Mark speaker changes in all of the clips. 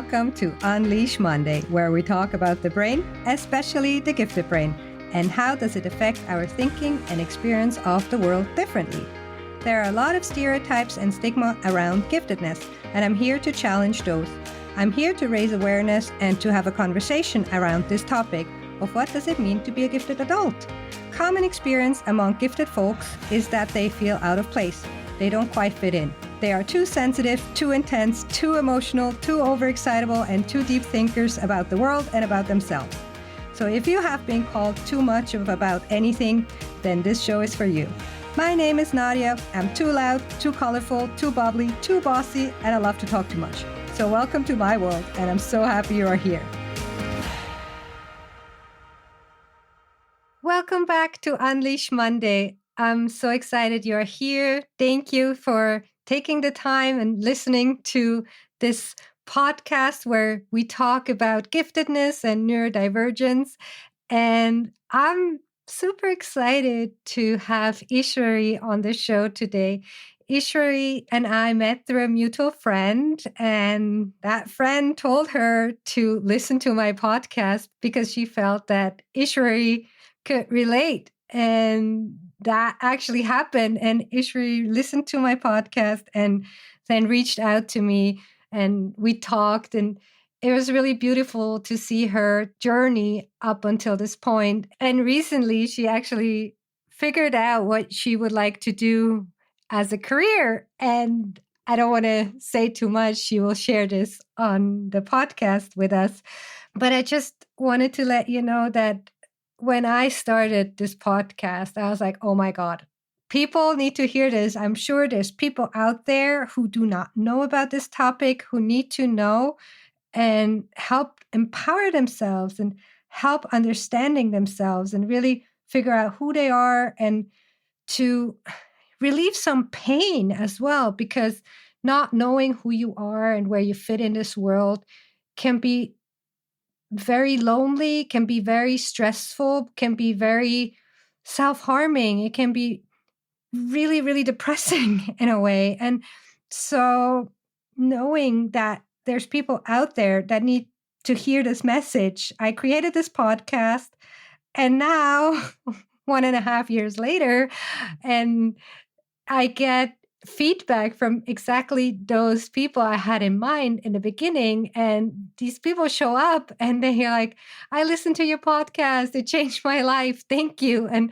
Speaker 1: welcome to Unleash Monday, where we talk about the brain, especially the gifted brain, and how does it affect our thinking and experience of the world differently. There are a lot of stereotypes and stigma around giftedness, and I'm here to challenge those. I'm here to raise awareness and to have a conversation around this topic of what does it mean to be a gifted adult. Common experience among gifted folks is that they feel out of place. They don't quite fit in. They are too sensitive, too intense, too emotional, too overexcitable, and too deep thinkers about the world and about themselves. So if you have been called too much about anything, then this show is for you. My name is Nadia. I'm too loud, too colorful, too bubbly, too bossy, and I love to talk too much. So welcome to my world, and I'm so happy you are here. Welcome back to Unleash Monday. I'm so excited you're here. Thank you for taking the time and listening to this podcast where we talk about giftedness and neurodivergence. And I'm super excited to have Eshwari on the show today. Eshwari and I met through a mutual friend, and that friend told her to listen to my podcast because she felt that Eshwari could relate. And that actually happened. And Eshwari listened to my podcast and then reached out to me, and we talked. And it was really beautiful to see her journey up until this point. And recently, she actually figured out what she would like to do as a career. And I don't want to say too much. She will share this on the podcast with us. But I just wanted to let you know that when I started this podcast, I was like, oh my God, people need to hear this. I'm sure there's people out there who do not know about this topic, who need to know and help empower themselves and help understanding themselves and really figure out who they are and to relieve some pain as well, because not knowing who you are and where you fit in this world can be very lonely, can be very stressful, can be very self-harming. It can be really, really depressing in a way. And so knowing that there's people out there that need to hear this message, I created this podcast. And now, 1.5 years later, and I get feedback from exactly those people I had in mind in the beginning. And these people show up and they're like, I listened to your podcast. It changed my life. Thank you. And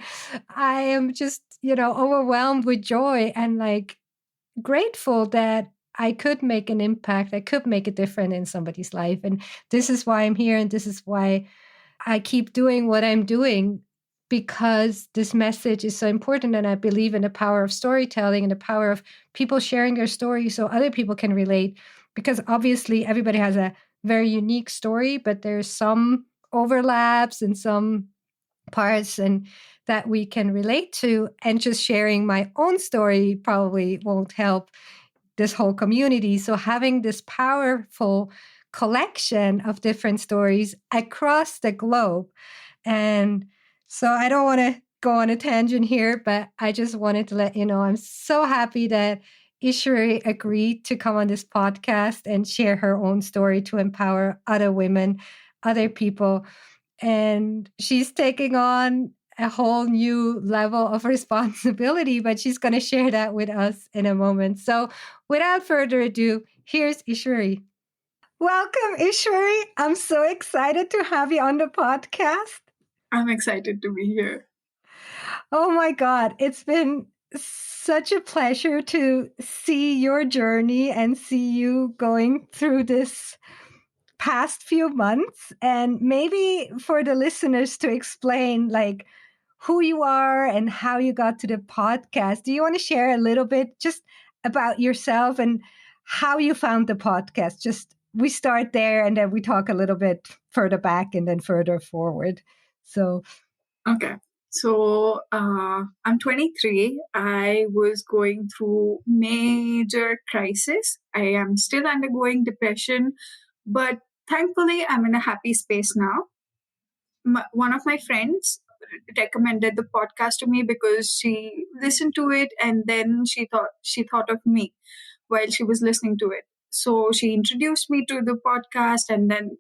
Speaker 1: I am just, overwhelmed with joy and like grateful that I could make an impact. I could make a difference in somebody's life. And this is why I'm here. And this is why I keep doing what I'm doing, because this message is so important. And I believe in the power of storytelling and the power of people sharing their story so other people can relate. Because obviously everybody has a very unique story, but there's some overlaps and some parts and that we can relate to. And just sharing my own story probably won't help this whole community. So having this powerful collection of different stories across the globe. And so I don't want to go on a tangent here, but I just wanted to let you know I'm so happy that Eshwari agreed to come on this podcast and share her own story to empower other women, other people. And she's taking on a whole new level of responsibility, but she's going to share that with us in a moment. So without further ado, here's Eshwari. Welcome, Eshwari. I'm so excited to have you on the podcast.
Speaker 2: I'm excited to be here.
Speaker 1: Oh my God. It's been such a pleasure to see your journey and see you going through this past few months. And maybe for the listeners to explain like who you are and how you got to the podcast. Do you want to share a little bit just about yourself and how you found the podcast? Just we start there and then we talk a little bit further back and then further forward. So,
Speaker 2: okay. So I'm 23. I was going through major crisis. I am still undergoing depression, but thankfully I'm in a happy space now. One of my friends recommended the podcast to me because she listened to it and then she thought of me while she was listening to it. So she introduced me to the podcast, and then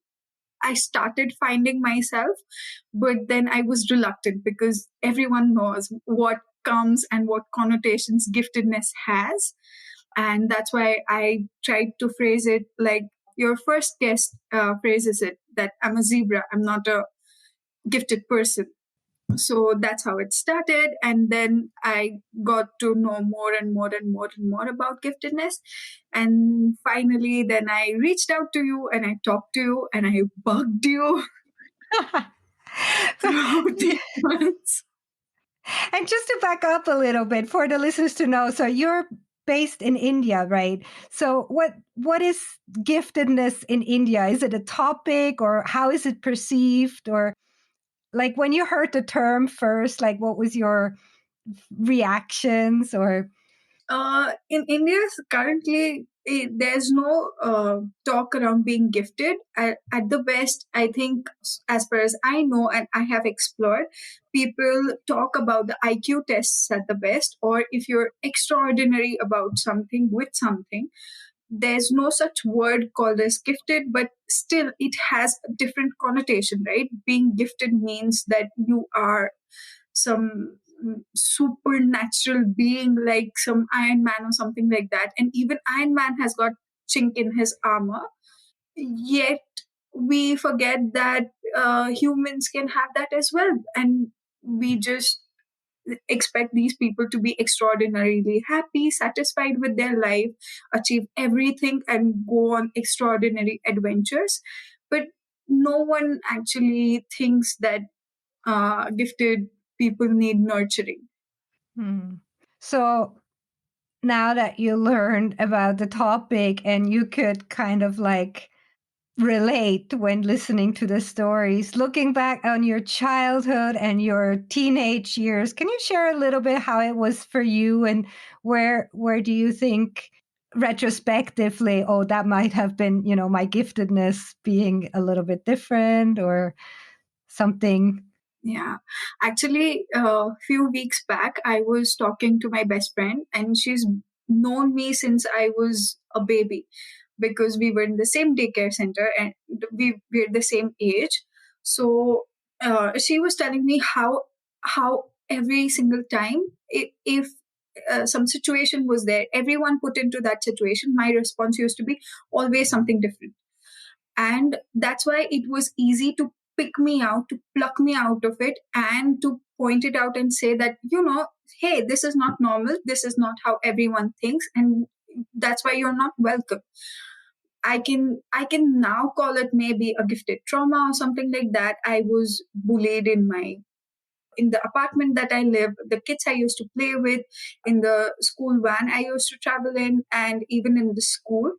Speaker 2: I started finding myself. But then I was reluctant because everyone knows what comes and what connotations giftedness has. And that's why I tried to phrase it like your first guest phrases it, that I'm a zebra, I'm not a gifted person. So that's how it started, and then I got to know more and more and more and more about giftedness. And finally then I reached out to you and I talked to you and I bugged you throughout these months.
Speaker 1: And just to back up a little bit for the listeners to know, so you're based in India, right? So what is giftedness in India? Is it a topic, or how is it perceived? Or like when you heard the term first, like what was your reactions? Or
Speaker 2: In India, currently, there's no talk around being gifted. At the best, I think, as far as I know and I have explored, people talk about the IQ tests at the best, or if you're extraordinary about something with something. There's no such word called as gifted, but still, it has a different connotation, right? Being gifted means that you are some supernatural being like some Iron Man or something like that. And even Iron Man has got chink in his armor. Yet we forget that humans can have that as well. And we just expect these people to be extraordinarily happy, satisfied with their life, achieve everything, and go on extraordinary adventures. But no one actually thinks that gifted people need nurturing.
Speaker 1: hmm. So now that you learned about the topic and you could kind of like relate when listening to the stories, looking back on your childhood and your teenage years, can you share a little bit how it was for you, and where do you think retrospectively, oh, that might have been, my giftedness being a little bit different or something?
Speaker 2: Yeah, actually, a few weeks back, I was talking to my best friend, and she's known me since I was a baby because we were in the same daycare center and we're the same age. So she was telling me how every single time, if some situation was there, everyone put into that situation, my response used to be always something different. And that's why it was easy to pick me out, to pluck me out of it, and to point it out and say that, hey, this is not normal, this is not how everyone thinks, and that's why you're not welcome. I can now call it maybe a gifted trauma or something like that. I was bullied in the apartment that I live, the kids I used to play with, in the school van I used to travel in, and even in the school.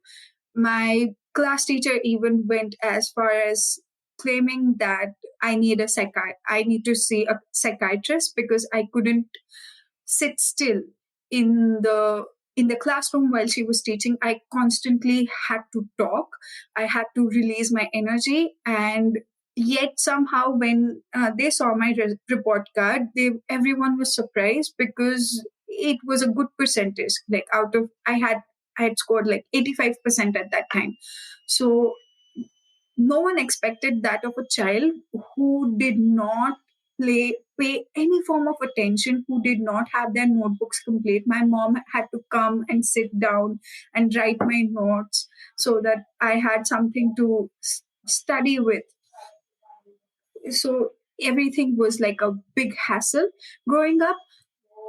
Speaker 2: My class teacher even went as far as claiming that I need to see a psychiatrist because I couldn't sit still in the classroom while she was teaching. I constantly had to talk. I had to release my energy, and yet somehow when they saw my report card, everyone was surprised because it was a good percentage. Like out of I had scored like 85% at that time. So no one expected that of a child who did not pay any form of attention, who did not have their notebooks complete. My mom had to come and sit down and write my notes so that I had something to study with. So everything was like a big hassle growing up.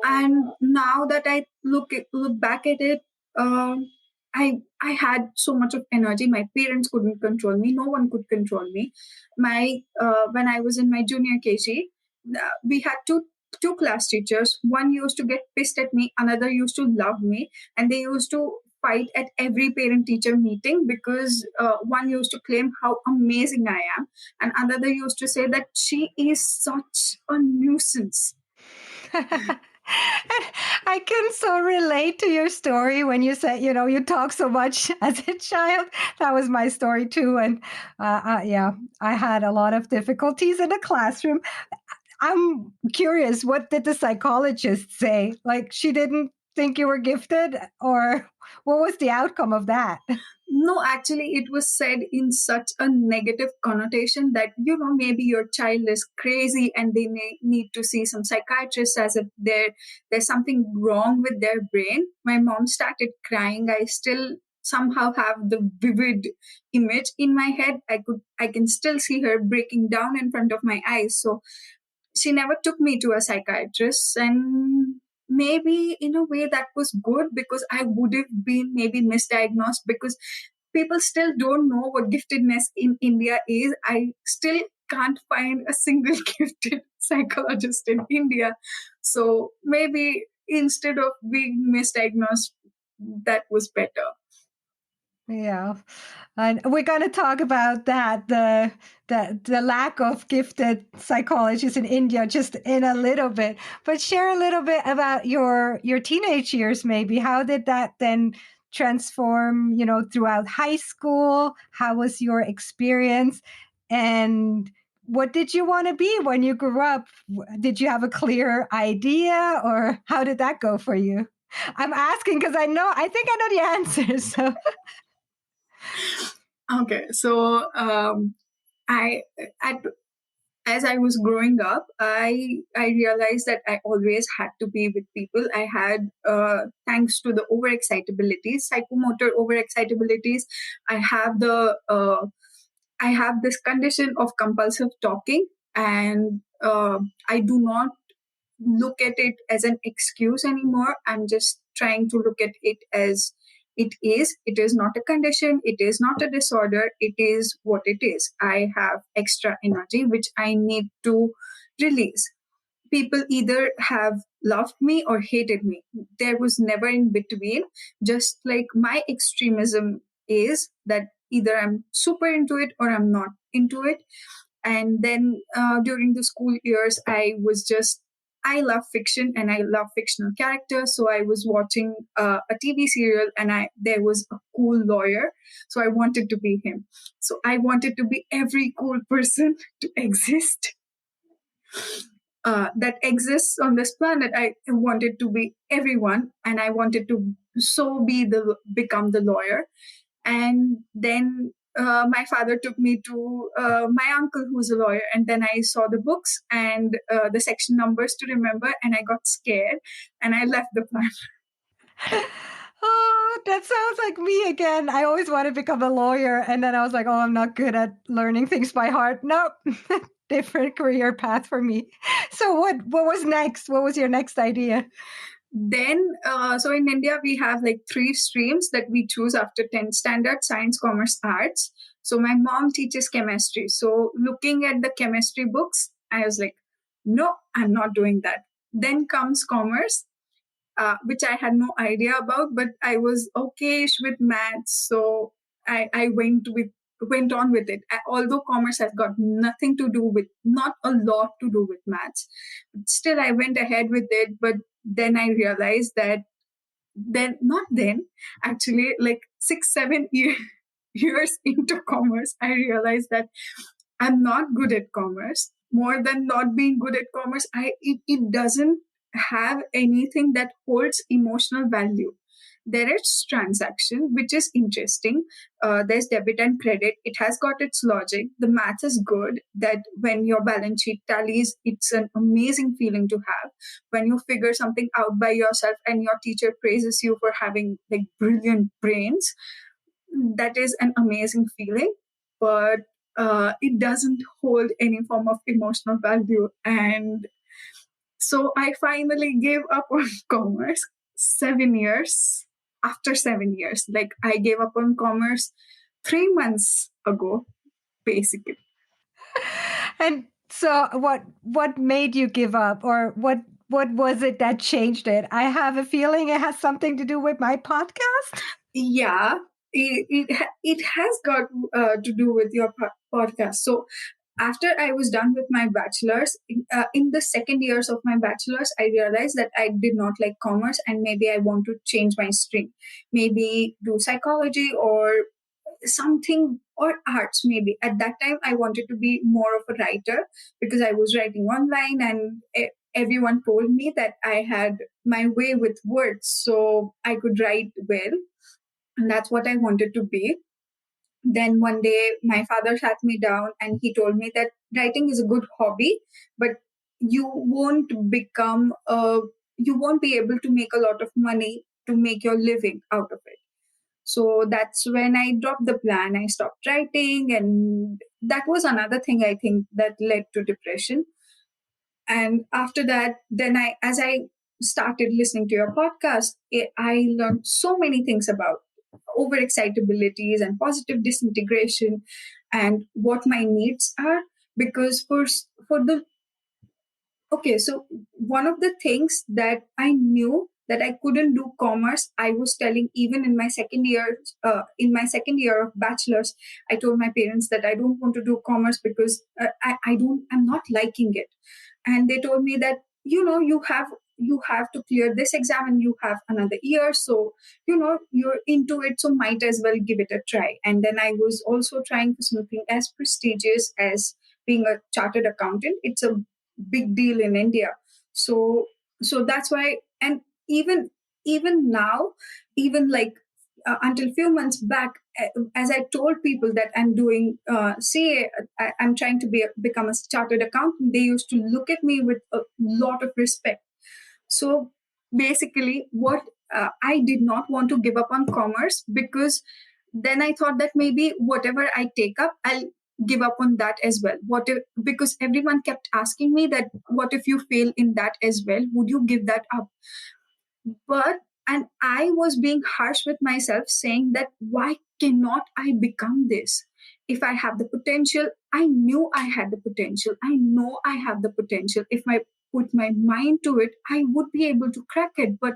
Speaker 2: And now that I look back at it, I had so much of energy. My parents couldn't control me. No one could control me. My When I was in my junior KG, we had two class teachers. One used to get pissed at me. Another used to love me, and they used to fight at every parent teacher meeting because one used to claim how amazing I am, and another used to say that she is such a nuisance.
Speaker 1: I can so relate to your story when you said, you talk so much as a child. That was my story too. And yeah, I had a lot of difficulties in the classroom. I'm curious, what did the psychologist say? Like, she didn't think you were gifted, or what was the outcome of that?
Speaker 2: No, actually, it was said in such a negative connotation that, maybe your child is crazy and they may need to see some psychiatrist, as if there's something wrong with their brain. My mom started crying. I still somehow have the vivid image in my head. I can still see her breaking down in front of my eyes. So she never took me to a psychiatrist, and maybe in a way that was good, because I would have been maybe misdiagnosed, because people still don't know what giftedness in India is. I still can't find a single gifted psychologist in India. So maybe instead of being misdiagnosed, that was better.
Speaker 1: Yeah, and we're going to talk about that, the lack of gifted psychologists in India, just in a little bit. But share a little bit about your teenage years, maybe. How did that then transform, throughout high school? How was your experience? And what did you want to be when you grew up? Did you have a clear idea, or how did that go for you? I'm asking because I think I know the answers. So.
Speaker 2: Okay, so I at as I was growing up, I realized that I always had to be with people. I had, thanks to the overexcitabilities, psychomotor overexcitabilities, I have I have this condition of compulsive talking, and I do not look at it as an excuse anymore. I'm just trying to look at it as it is. It is not a condition. It is not a disorder. It is what it is. I have extra energy, which I need to release. People either have loved me or hated me. There was never in between. Just like my extremism is that either I'm super into it or I'm not into it. And then during the school years, I love fiction and I love fictional characters. So I was watching a TV serial, and there was a cool lawyer. So I wanted to be him. So I wanted to be every cool person to exist, that exists on this planet. I wanted to be everyone, and I wanted to become the lawyer. And then my father took me to my uncle, who's a lawyer, and then I saw the books and the section numbers to remember, and I got scared and I left the plan.
Speaker 1: Oh, that sounds like me again. I always wanted to become a lawyer, and then I was like, "Oh, I'm not good at learning things by heart." Nope, different career path for me. So, what was next? What was your next idea?
Speaker 2: Then, so in India, we have like 3 streams that we choose after 10th standard: science, commerce, arts. So my mom teaches chemistry. So looking at the chemistry books, I was like, no, I'm not doing that. Then comes commerce, which I had no idea about, but I was okay-ish with maths. So I went on with it. Although commerce has got nothing to do with, not a lot to do with maths, but still I went ahead with it. But then I realized that not then, actually, like 6, 7 years into commerce, I realized that I'm not good at commerce. More than not being good at commerce, it doesn't have anything that holds emotional value. There is transaction, which is interesting. There's debit and credit. It has got its logic. The math is good. That when your balance sheet tallies, it's an amazing feeling to have. When you figure something out by yourself and your teacher praises you for having like brilliant brains, that is an amazing feeling. But it doesn't hold any form of emotional value. And so I finally gave up on commerce 7 years. After 7 years, like I gave up on commerce 3 months ago, basically.
Speaker 1: And so, what made you give up, or what was it that changed it? I have a feeling it has something to do with my podcast.
Speaker 2: Yeah, it has got to do with your podcast. So after I was done with my bachelor's, in the second years of my bachelor's, I realized that I did not like commerce, and maybe I want to change my stream, maybe do psychology or something, or arts. Maybe at that time I wanted to be more of a writer, because I was writing online, and everyone told me that I had my way with words, so I could write well, and that's what I wanted to be. Then one day, my father sat me down and he told me that writing is a good hobby, but you won't become you won't be able to make a lot of money to make your living out of it. So that's when I dropped the plan. I stopped writing, and that was another thing I think that led to depression. And after that, then as I started listening to your podcast, I learned so many things about overexcitabilities and positive disintegration and what my needs are. Because for the Okay, so one of the things that I knew that I couldn't do commerce, I was telling even in my second year of bachelor's, I told my parents that I don't want to do commerce because I'm not liking it. And they told me that, you have to clear this exam and you have another year. So, you're into it. So might as well give it a try. And then I was also trying for something as prestigious as being a chartered accountant. It's a big deal in India. So that's why. And even now, even like until few months back, as I told people that I'm doing CA, I'm trying to become a chartered accountant, they used to look at me with a lot of respect. So basically, what I did not want to give up on commerce, because then I thought that maybe whatever I take up, I'll give up on that as well. What if, because everyone kept asking me that, what if you fail in that as well? Would you give that up? But and I was being harsh with myself, saying that why cannot I become this? If I have the potential, I knew I had the potential. I know I have the potential. If I put my mind to it, I would be able to crack it. But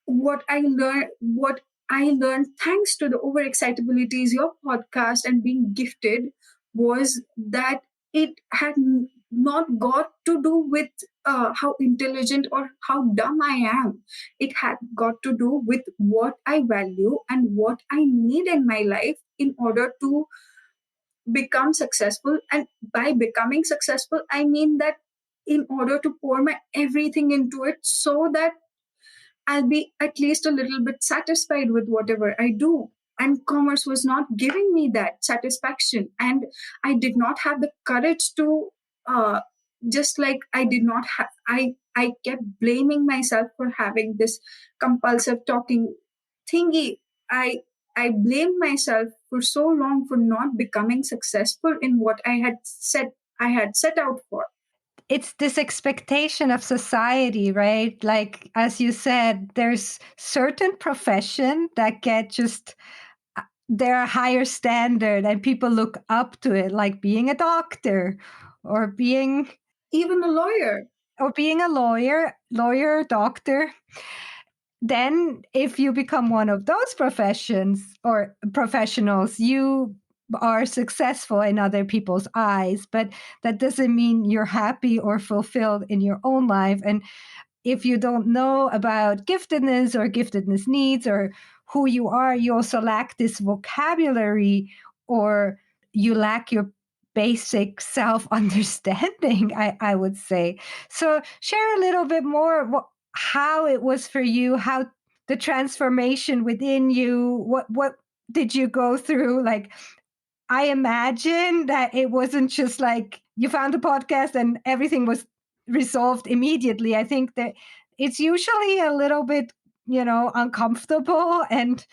Speaker 2: what I learned thanks to the Overexcitabilities, your podcast, and being gifted, was that it had not got to do with how intelligent or how dumb I am. It had got to do with what I value and what I need in my life in order to become successful. And by becoming successful, I mean that in order to pour my everything into it, so that I'll be at least a little bit satisfied with whatever I do. And commerce was not giving me that satisfaction. And I did not have the courage to, just like I did not have, I kept blaming myself for having this compulsive talking thingy. I blamed myself for so long for not becoming successful in what I had set out for.
Speaker 1: It's this expectation of society, right? Like, as you said, there's certain profession that get just they're a higher standard and people look up to it, like being a doctor or
Speaker 2: Even a lawyer.
Speaker 1: being a lawyer, doctor. Then if you become one of those professions or professionals, you are successful in other people's eyes, but that doesn't mean you're happy or fulfilled in your own life. And if you don't know about giftedness or giftedness needs or who you are, you also lack this vocabulary, or you lack your basic self understanding, I would say. So, share a little bit more how it was for you, how the transformation within you, what did you go through? Like, I imagine that it wasn't just like you found the podcast and everything was resolved immediately. I think that it's usually a little bit, uncomfortable and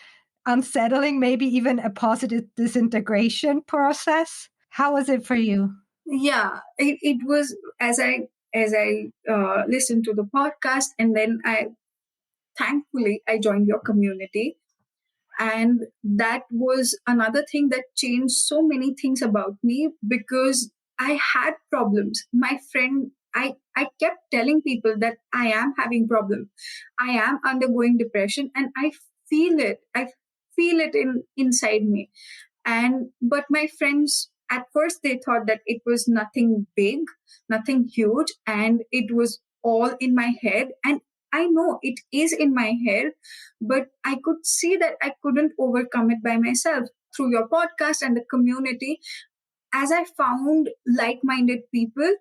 Speaker 1: unsettling, maybe even a positive disintegration process. How was it for you?
Speaker 2: Yeah, it was, as I listened to the podcast, and then I thankfully I joined your community. And that was another thing that changed so many things about me, because I had problems. My friend, I kept telling people that I am having problem, I am undergoing depression, and I feel it inside me. And but my friends, at first, they thought that it was nothing big, nothing huge, and it was all in my head. And I know it is in my head, but I could see that I couldn't overcome it by myself. Through your podcast and the community, as I found like minded people,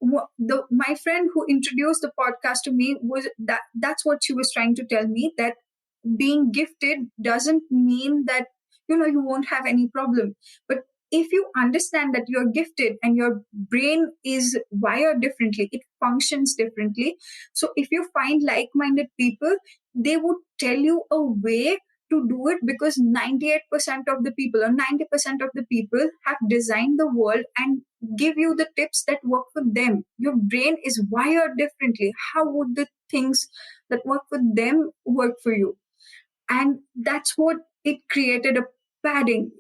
Speaker 2: my friend who introduced the podcast to me was that's what she was trying to tell me, that being gifted doesn't mean that you won't have any problem. But if you understand that you're gifted and your brain is wired differently, it functions differently. So if you find like-minded people, they would tell you a way to do it, because 98% of the people or 90% of the people have designed the world and give you the tips that work for them. Your brain is wired differently. How would the things that work for them work for you? And that's what it created a padding.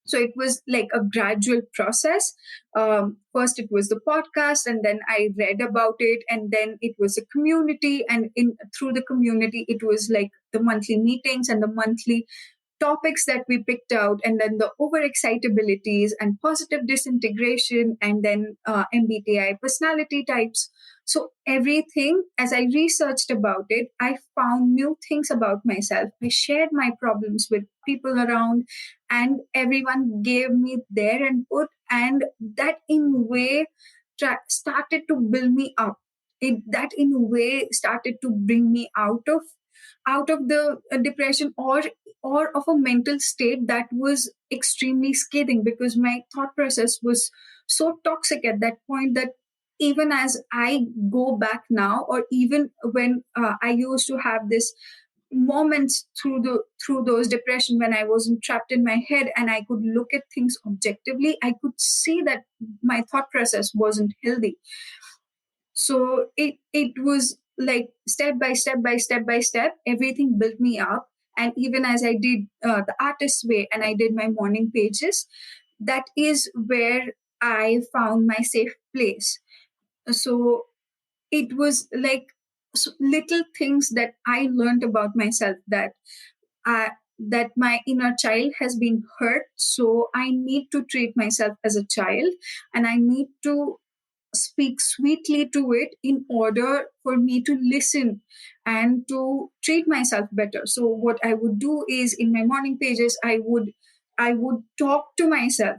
Speaker 2: So it was like a gradual process. First it was the podcast, and then I read about it, and then it was a community, and in through the community it was like the monthly meetings and the monthly topics that we picked out, and then the overexcitabilities and positive disintegration, and then MBTI personality types. So everything, as I researched about it, I found new things about myself. I shared my problems with people around, and everyone gave me their input, and that in a way started to build me up. That in a way started to bring me out of the depression, or of a mental state that was extremely scathing, because my thought process was so toxic at that point that even as I go back now, or even when I used to have this moments through those depression, when I wasn't trapped in my head and I could look at things objectively, I could see that my thought process wasn't healthy. So it was like step by step by step by step, everything built me up. And even as I did the artist way and I did my morning pages, that is where I found my safe place. So it was like little things that I learned about myself, that my inner child has been hurt, so I need to treat myself as a child, and I need to speak sweetly to it in order for me to listen and to treat myself better. So what I would do is, in my morning pages, I would talk to myself,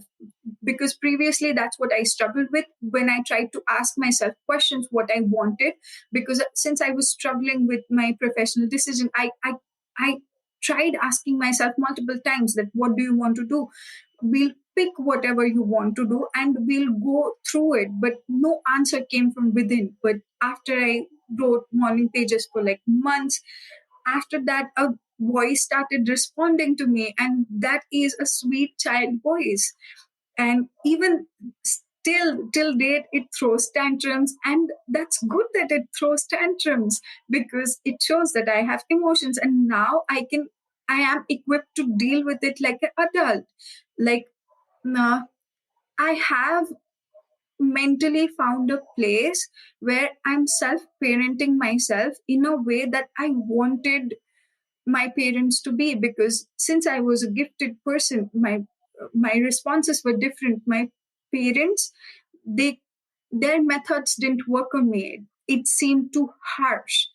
Speaker 2: because previously that's what I struggled with when I tried to ask myself questions what I wanted. Because since I was struggling with my professional decision, I tried asking myself multiple times that what do you want to do? We'll pick whatever you want to do and we'll go through it. But no answer came from within. But after I wrote morning pages for like months, after that a voice started responding to me, and that is a sweet child voice. And even still till date it throws tantrums, and that's good that it throws tantrums, because it shows that I have emotions, and now I am equipped to deal with it like an adult. Like now I have mentally found a place where I'm self parenting myself in a way that I wanted my parents to be. Because since I was a gifted person, my responses were different. My parents, they their methods didn't work on me. It seemed too harsh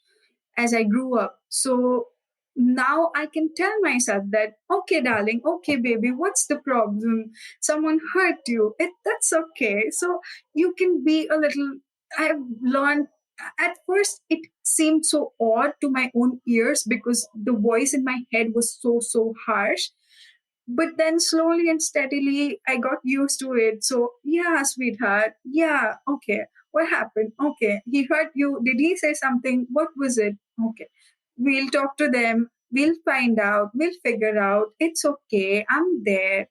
Speaker 2: as I grew up. So now I can tell myself that, okay, darling, okay, baby, what's the problem? Someone hurt you. That's okay. So you can be a little. I've learned. At first, it seemed so odd to my own ears because the voice in my head was so harsh. But then slowly and steadily, I got used to it. So, yeah, sweetheart. Yeah, okay. What happened? Okay. He hurt you. Did he say something? What was it? Okay. We'll talk to them. We'll find out. We'll figure out. It's okay. I'm there.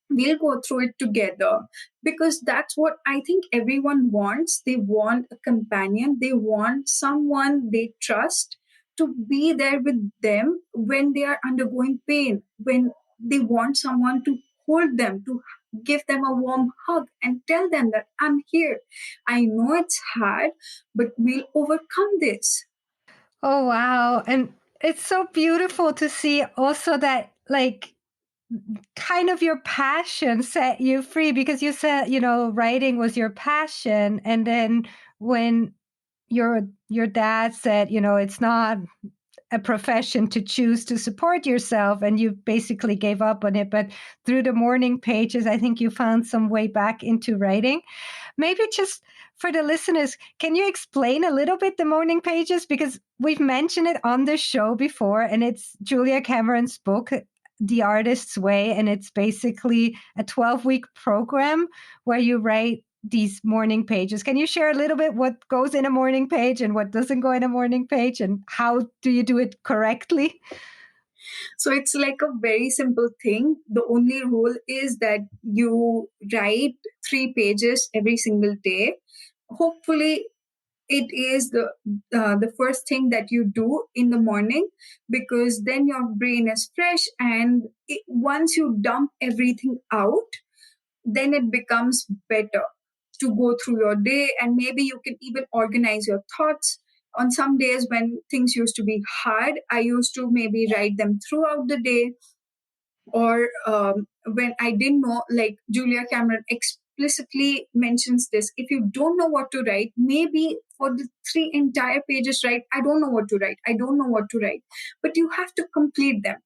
Speaker 2: We'll go through it together, because that's what I think everyone wants. They want a companion, they want someone they trust to be there with them when they are undergoing pain, when they want someone to hold them, to give them a warm hug and tell them that I'm here. I know it's hard, but we'll overcome this.
Speaker 1: Oh, wow. And it's so beautiful to see also that, like, kind of your passion set you free, because you said, writing was your passion. And then when your dad said, it's not a profession to choose to support yourself, and you basically gave up on it. But through the morning pages, I think you found some way back into writing. Maybe just for the listeners, can you explain a little bit the morning pages? Because we've mentioned it on the show before, and it's Julia Cameron's book, The Artist's Way. And it's basically a 12-week program where you write these morning pages. Can you share a little bit what goes in a morning page and what doesn't go in a morning page, and how do you do it correctly?
Speaker 2: So it's like a very simple thing. The only rule is that you write 3 pages every single day. Hopefully, it is the first thing that you do in the morning, because then your brain is fresh, and once you dump everything out, then it becomes better to go through your day, and maybe you can even organize your thoughts. On some days when things used to be hard, I used to maybe write them throughout the day, or when I didn't know, like Julia Cameron explicitly mentions this. If you don't know what to write, maybe for the 3 entire pages, write, I don't know what to write. I don't know what to write. But you have to complete them.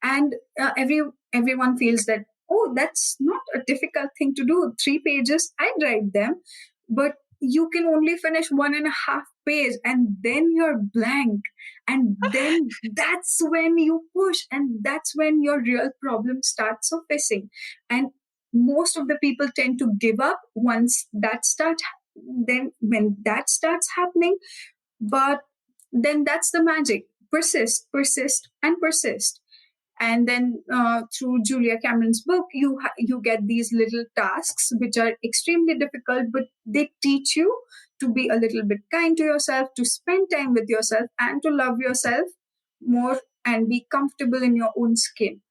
Speaker 2: And everyone feels that, oh, that's not a difficult thing to do. 3 pages, I'd write them. But you can only finish 1.5 page, and then you're blank, and then that's when you push, and that's when your real problem starts surfacing. And most of the people tend to give up once that starts, then when that starts happening. But then that's the magic: persist, persist, and persist. And then through Julia Cameron's book, you get these little tasks which are extremely difficult, but they teach you to be a little bit kind to yourself, to spend time with yourself, and to love yourself more and be comfortable in your own skin.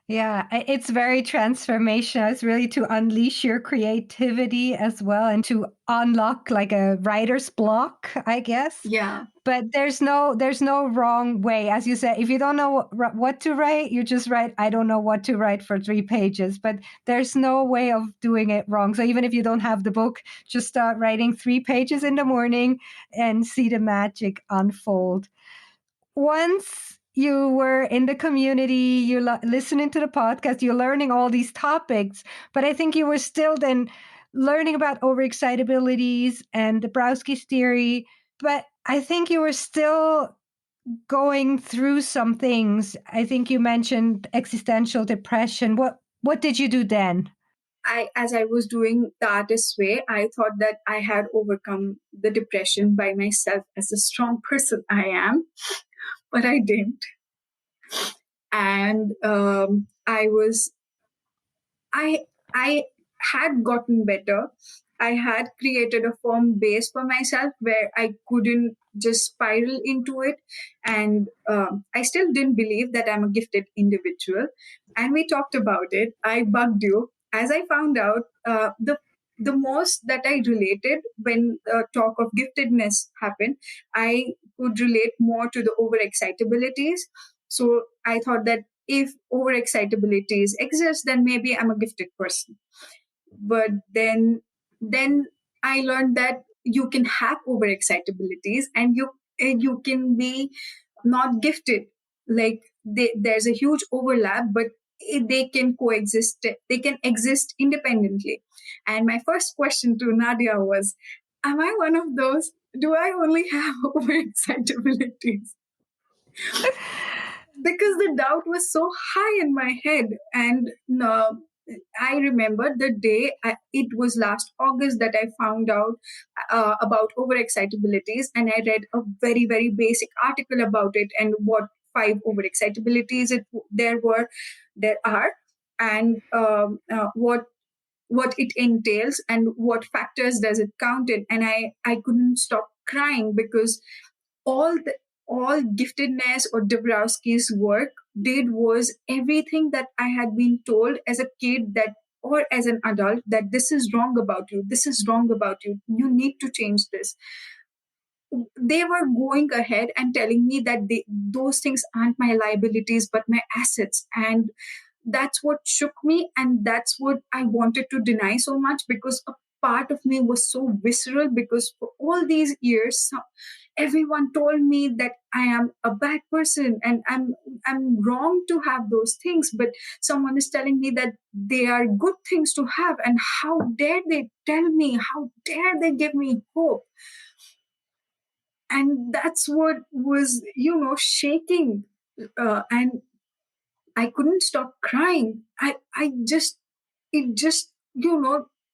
Speaker 1: Yeah, it's very transformational. It's really to unleash your creativity as well, and to unlock like a writer's block, I guess.
Speaker 2: Yeah.
Speaker 1: But there's no wrong way. As you said, if you don't know what to write, you just write, I don't know what to write for 3 pages. But there's no way of doing it wrong. So even if you don't have the book, just start writing 3 pages in the morning and see the magic unfold. Once you were in the community, you're listening to the podcast, you're learning all these topics, but I think you were still then learning about overexcitabilities and the Browski's theory. But I think you were still going through some things. I think you mentioned existential depression. What did you do then?
Speaker 2: As I was doing the artist's way, I thought that I had overcome the depression by myself as a strong person I am, but I didn't. And I had gotten better. I had created a firm base for myself where I couldn't just spiral into it. And I still didn't believe that I'm a gifted individual. And we talked about it. I bugged you. As I found out, the most that I related when talk of giftedness happened, I could relate more to the overexcitabilities. So I thought that if overexcitabilities exist, then maybe I'm a gifted person. But then I learned that you can have overexcitabilities, and you can be not gifted. Like there's a huge overlap, but they can coexist. They can exist independently. And my first question to Nadia was, am I one of those? Do I only have overexcitabilities? Because the doubt was so high in my head. And I remember the day, it was last August that I found out about overexcitabilities, and I read a very, very basic article about it and what 5 overexcitabilities there are, and what it entails and what factors does it count in. And I couldn't stop crying, because all the all Giftedness or Dabrowski's work did was everything that I had been told as a kid, that or as an adult, that this is wrong about you, this is wrong about you, you need to change this. They were going ahead and telling me that those things aren't my liabilities but my assets. And that's what shook me, and that's what I wanted to deny so much, because a part of me was so visceral, because for all these years everyone told me that I am a bad person and I'm wrong to have those things, but someone is telling me that they are good things to have, and how dare they tell me, how dare they give me hope. And that's what was, shaking. And I couldn't stop crying. I just, it just,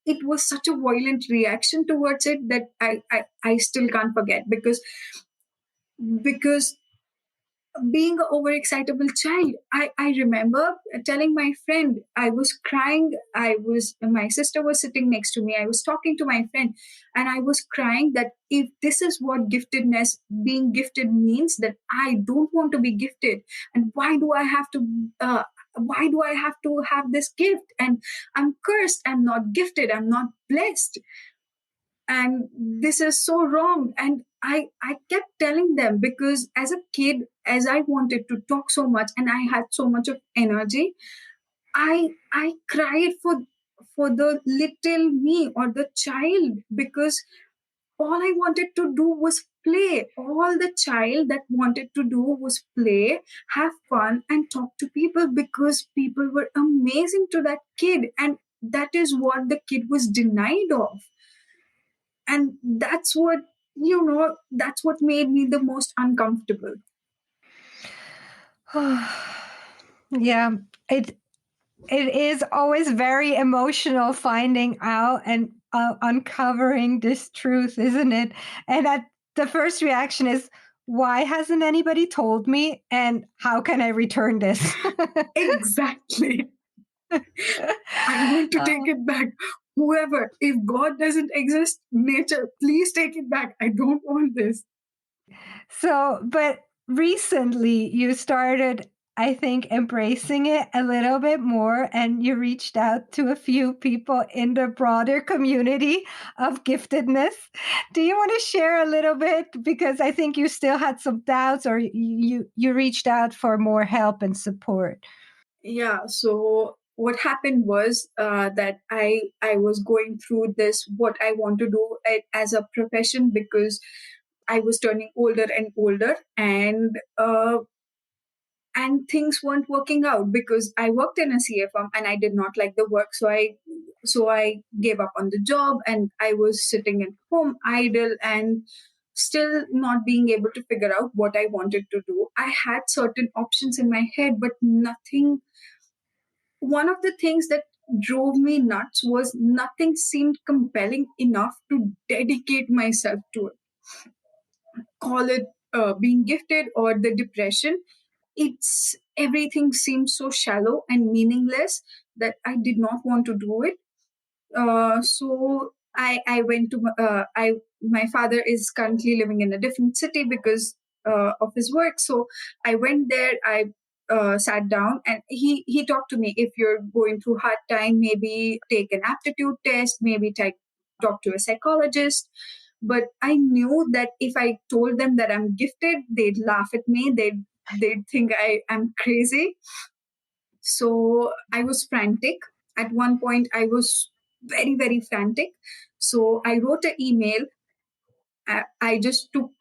Speaker 2: it was such a violent reaction towards it that I still can't forget, because being an overexcitable child, I remember telling my friend, I was crying. My sister was sitting next to me. I was talking to my friend, and I was crying that if this is what giftedness, being gifted means, that I don't want to be gifted. And why do I have to have this gift? And I'm cursed. I'm not gifted. I'm not blessed. And this is so wrong. And I kept telling them, because as a kid, as I wanted to talk so much and I had so much of energy, I cried for the little me, or the child, because all I wanted to do was play. All the child that wanted to do was play, have fun, and talk to people, because people were amazing to that kid, and that is what the kid was denied of. And that's what made me the most uncomfortable.
Speaker 1: Yeah, it is always very emotional finding out and uncovering this truth, isn't it? And the first reaction is, why hasn't anybody told me? And how can I return this?
Speaker 2: Exactly. I want to take it back. Whoever, if God doesn't exist, nature, please take it back. I don't want this.
Speaker 1: But recently you started, I think, embracing it a little bit more, and you reached out to a few people in the broader community of giftedness. Do you want to share a little bit? Because I think you still had some doubts, or you reached out for more help and support.
Speaker 2: Yeah. So what happened was that I was going through this, what I want to do as a profession, because I was turning older and older, and things weren't working out, because I worked in a CA firm and I did not like the work. So I gave up on the job, and I was sitting at home idle and still not being able to figure out what I wanted to do. I had certain options in my head, but nothing. One of the things that drove me nuts was nothing seemed compelling enough to dedicate myself to it. Call it being gifted or the depression. It's everything seemed so shallow and meaningless that I did not want to do it. So I went to I my father is currently living in a different city because of his work. So I went there. I sat down, and he talked to me. If you're going through hard time, maybe take an aptitude test. Maybe talk to a psychologist. But I knew that if I told them that I'm gifted, they'd laugh at me. They'd think I am crazy. So I was frantic. At one point, I was very, very frantic. So I wrote an email. I just took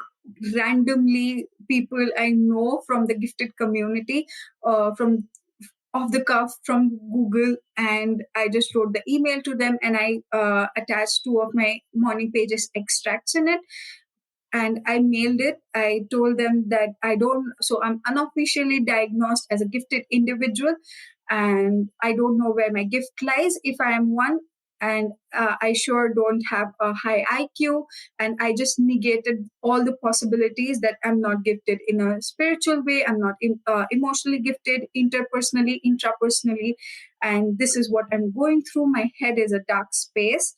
Speaker 2: randomly people I know from the gifted community, from off the cuff from Google, and I just wrote the email to them, and I attached two of my morning pages extracts in it, and I mailed it. I told them that I'm unofficially diagnosed as a gifted individual, and I don't know where my gift lies, if I am one. And I sure don't have a high IQ. And I just negated all the possibilities that I'm not gifted in a spiritual way. I'm not emotionally gifted, interpersonally, intrapersonally. And this is what I'm going through. My head is a dark space.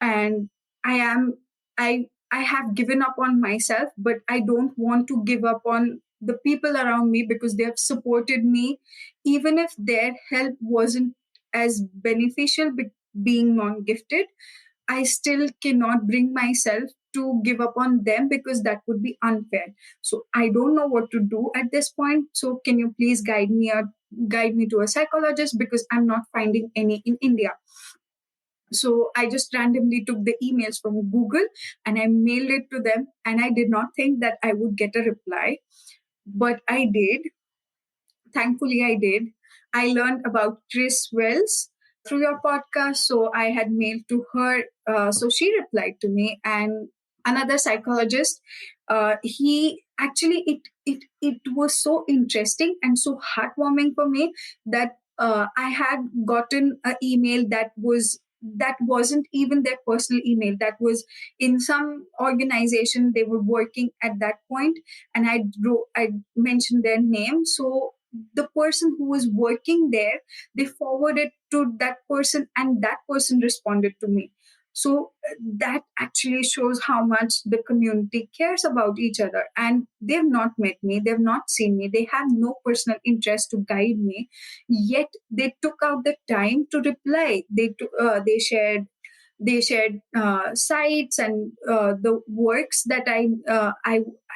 Speaker 2: And I am, I have given up on myself, but I don't want to give up on the people around me, because they have supported me, even if their help wasn't as beneficial. Being non-gifted, I still cannot bring myself to give up on them, because that would be unfair. So I don't know what to do at this point. So can you please guide me to a psychologist, because I'm not finding any in India. So I just randomly took the emails from Google and I mailed it to them. And I did not think that I would get a reply, but I did. Thankfully, I did. I learned about Chris Wells through your podcast. So I had mailed to her. So she replied to me, and another psychologist. He actually it was so interesting and so heartwarming for me that I had gotten an email that wasn't even their personal email. That was in some organization they were working at that point, and I mentioned their name. So the person who was working there, they forwarded to that person, and that person responded to me. So that actually shows how much the community cares about each other, and they've not met me, they've not seen me, they have no personal interest to guide me, yet they took out the time to reply. They shared sites and the works that I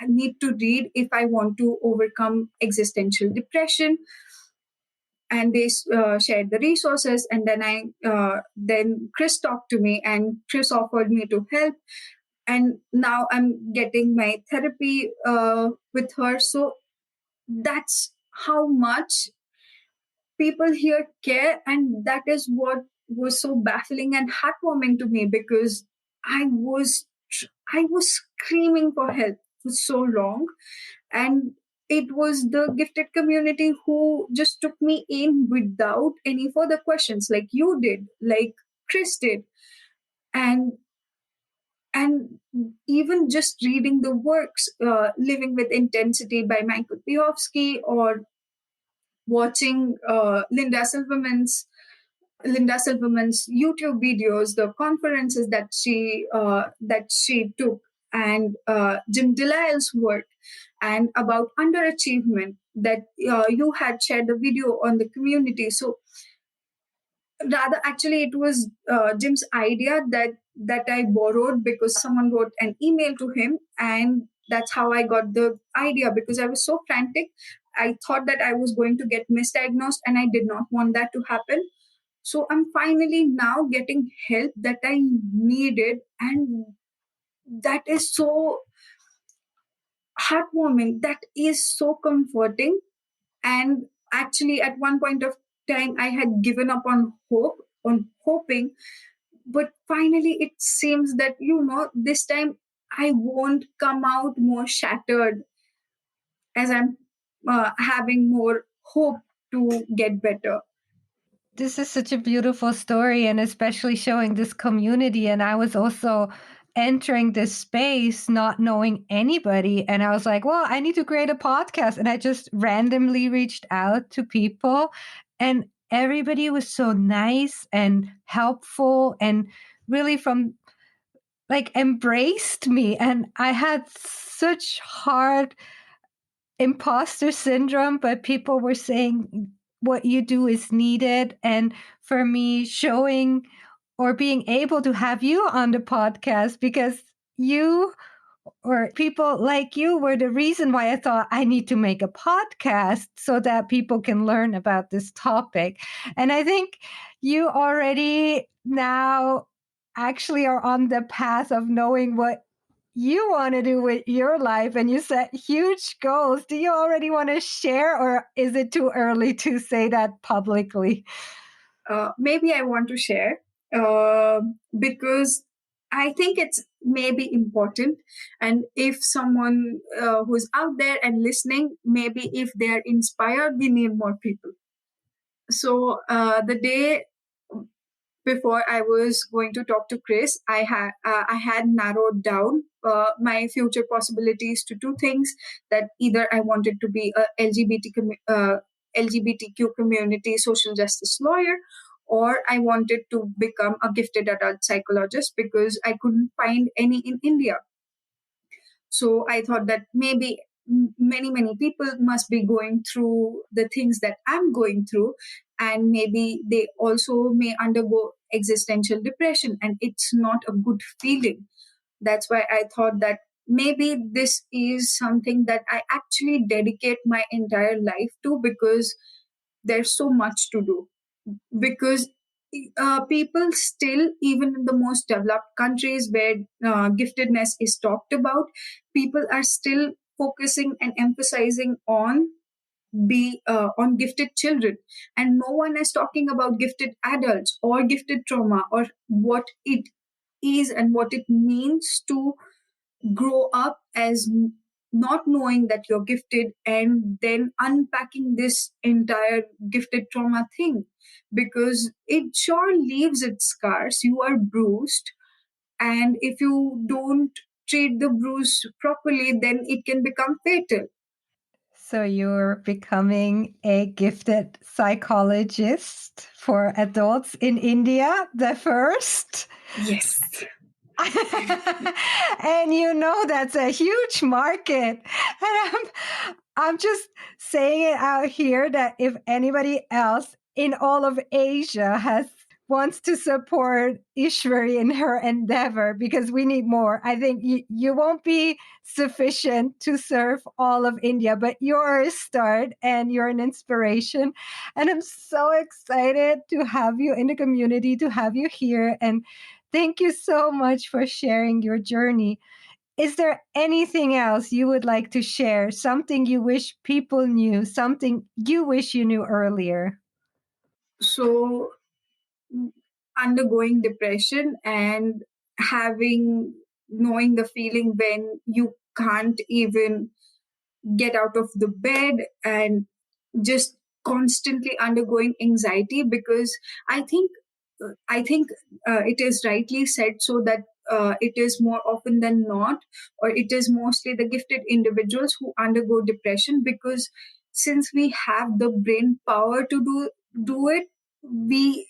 Speaker 2: need to read if I want to overcome existential depression, and they shared the resources. And then Chris talked to me, and Chris offered me to help, and now I'm getting my therapy with her. So that's how much people here care, and that is what was so baffling and heartwarming to me, because I was screaming for help for so long, and it was the gifted community who just took me in without any further questions, like you did, like Chris did. And and even just reading the works, Living with Intensity by Michael Piofsky, or watching Linda Silverman's YouTube videos, the conferences that she took, and Jim Delisle's work, and about underachievement that you had shared the video on the community. So rather, actually, it was Jim's idea that I borrowed because someone wrote an email to him, and that's how I got the idea, because I was so frantic. I thought that I was going to get misdiagnosed, and I did not want that to happen. So I'm finally now getting help that I needed, and that is so heartwarming. That is so comforting. And actually, at one point of time, I had given up on hoping, but finally, it seems that this time I won't come out more shattered, as I'm having more hope to get better.
Speaker 1: This is such a beautiful story, and especially showing this community. And I was also entering this space not knowing anybody. And I was like, well, I need to create a podcast. And I just randomly reached out to people, and everybody was so nice and helpful and really from like embraced me. And I had such hard imposter syndrome, but people were saying what you do is needed. And for me, showing or being able to have you on the podcast, because you or people like you were the reason why I thought I need to make a podcast so that people can learn about this topic. And I think you already now actually are on the path of knowing what you want to do with your life, and you set huge goals. Do you already want to share, or is it too early to say that publicly?
Speaker 2: Maybe I want to share, because I think it's maybe important. And if someone who's out there and listening, maybe if they're inspired, we need more people. So the day before I was going to talk to Chris, I had narrowed down my future possibilities to two things: that either I wanted to be a LGBTQ community social justice lawyer, or I wanted to become a gifted adult psychologist, because I couldn't find any in India. So I thought that maybe many people must be going through the things that I'm going through, and maybe they also may undergo existential depression, and it's not a good feeling. That's why I thought that maybe this is something that I actually dedicate my entire life to, because there's so much to do. Because people still, even in the most developed countries where giftedness is talked about, people are still focusing and emphasizing on gifted children, and no one is talking about gifted adults or gifted trauma, or what it is and what it means to grow up as not knowing that you're gifted and then unpacking this entire gifted trauma thing, because it sure leaves its scars. You are bruised, and if you don't treat the bruise properly, then it can become fatal.
Speaker 1: So you're becoming a gifted psychologist for adults in India, the first.
Speaker 2: Yes.
Speaker 1: And you know that's a huge market. And I'm just saying it out here that if anybody else in all of Asia wants to support Ishwari in her endeavor, because we need more. I think you won't be sufficient to serve all of India, but you're a start and you're an inspiration. And I'm so excited to have you in the community, to have you here. And thank you so much for sharing your journey. Is there anything else you would like to share? Something you wish people knew, something you wish you knew earlier?
Speaker 2: So, undergoing depression and having knowing the feeling when you can't even get out of the bed, and just constantly undergoing anxiety, because I think it is rightly said so that it is more often than not, or it is mostly the gifted individuals who undergo depression, because since we have the brain power to do it, we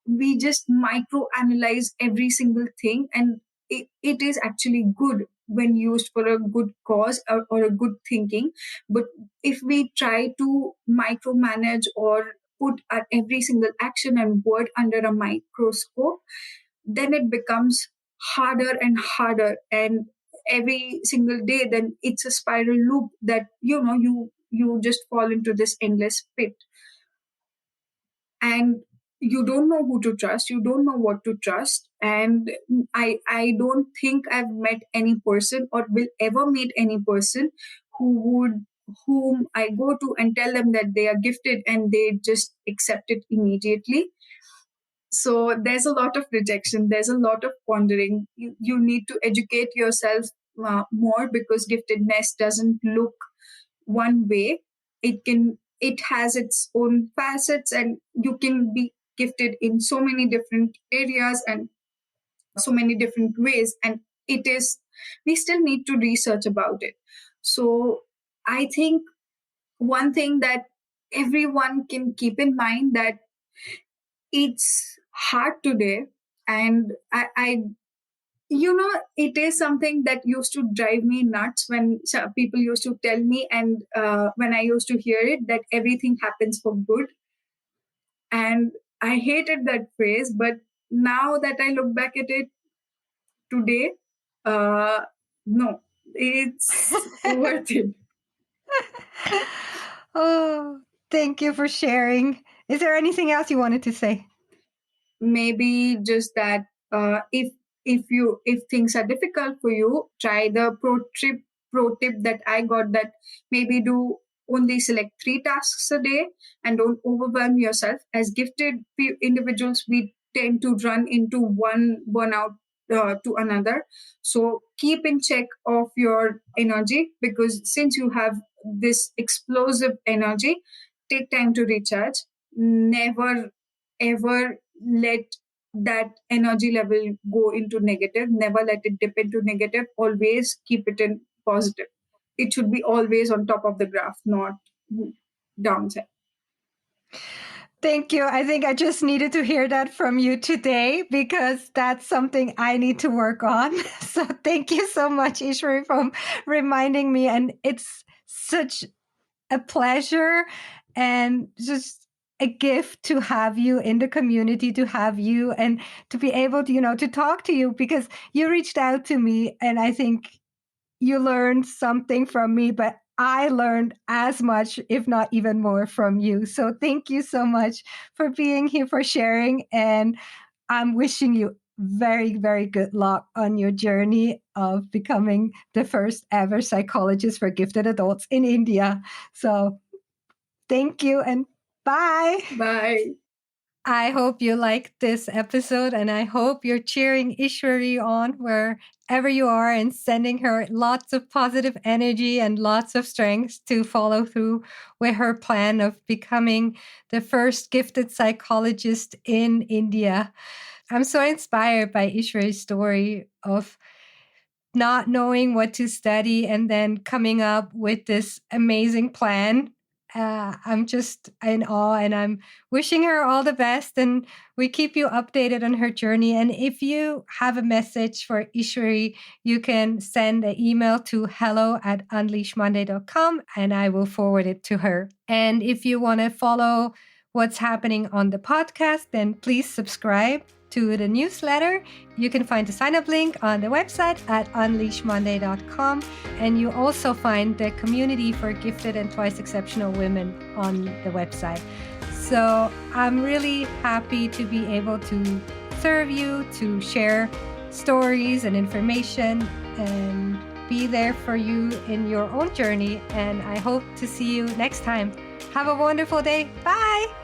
Speaker 2: we just micro analyze every single thing, and it is actually good when used for a good cause, or a good thinking. But if we try to micromanage or put our every single action and word under a microscope, then it becomes harder and harder, and every single day then it's a spiral loop that you just fall into this endless pit, and you don't know who to trust, you don't know what to trust. And I don't think I've met any person or will ever meet any person who would whom I go to and tell them that they are gifted and they just accept it immediately. So there's a lot of rejection, there's a lot of pondering. You need to educate yourself more, because giftedness doesn't look one way. It has its own facets, and you can be gifted in so many different areas and so many different ways, and it is we still need to research about it. So I think one thing that everyone can keep in mind, that it's hard today, and it is something that used to drive me nuts when people used to tell me, and when I used to hear it, that everything happens for good. And I hated that phrase, but now that I look back at it today, uh, no, it's worth it.
Speaker 1: Oh, thank you for sharing. Is there anything else you wanted to say?
Speaker 2: Maybe just that if things are difficult for you, try the pro tip that I got, that maybe do only select 3 tasks a day, and don't overwhelm yourself. As gifted individuals, we tend to run into one burnout to another. So keep in check of your energy, because since you have this explosive energy, take time to recharge. Never ever let that energy level go into negative. Never let it dip into negative. Always keep it in positive. It should be always on top of the graph, not downside.
Speaker 1: Thank you. I think I just needed to hear that from you today, because that's something I need to work on. So thank you so much, Ishwari, for reminding me. And it's such a pleasure and just a gift to have you in the community, to have you and to be able to, to talk to you, because you reached out to me and I think you learned something from me, but I learned as much, if not even more, from you. So thank you so much for being here, for sharing. And I'm wishing you very, very good luck on your journey of becoming the first ever psychologist for gifted adults in India. So thank you and bye.
Speaker 2: Bye.
Speaker 1: I hope you liked this episode and I hope you're cheering Eshwari on wherever you are and sending her lots of positive energy and lots of strength to follow through with her plan of becoming the first gifted psychologist in India. I'm so inspired by Eshwari's story of not knowing what to study and then coming up with this amazing plan. I'm just in awe and I'm wishing her all the best. And we keep you updated on her journey. And if you have a message for Ishwari, you can send an email to hello@unleashmonday.com and I will forward it to her. And if you want to follow what's happening on the podcast, then please subscribe to the newsletter. You can find the sign-up link on the website at unleashmonday.com. And you also find the community for gifted and twice exceptional women on the website. So I'm really happy to be able to serve you, to share stories and information and be there for you in your own journey. And I hope to see you next time. Have a wonderful day. Bye.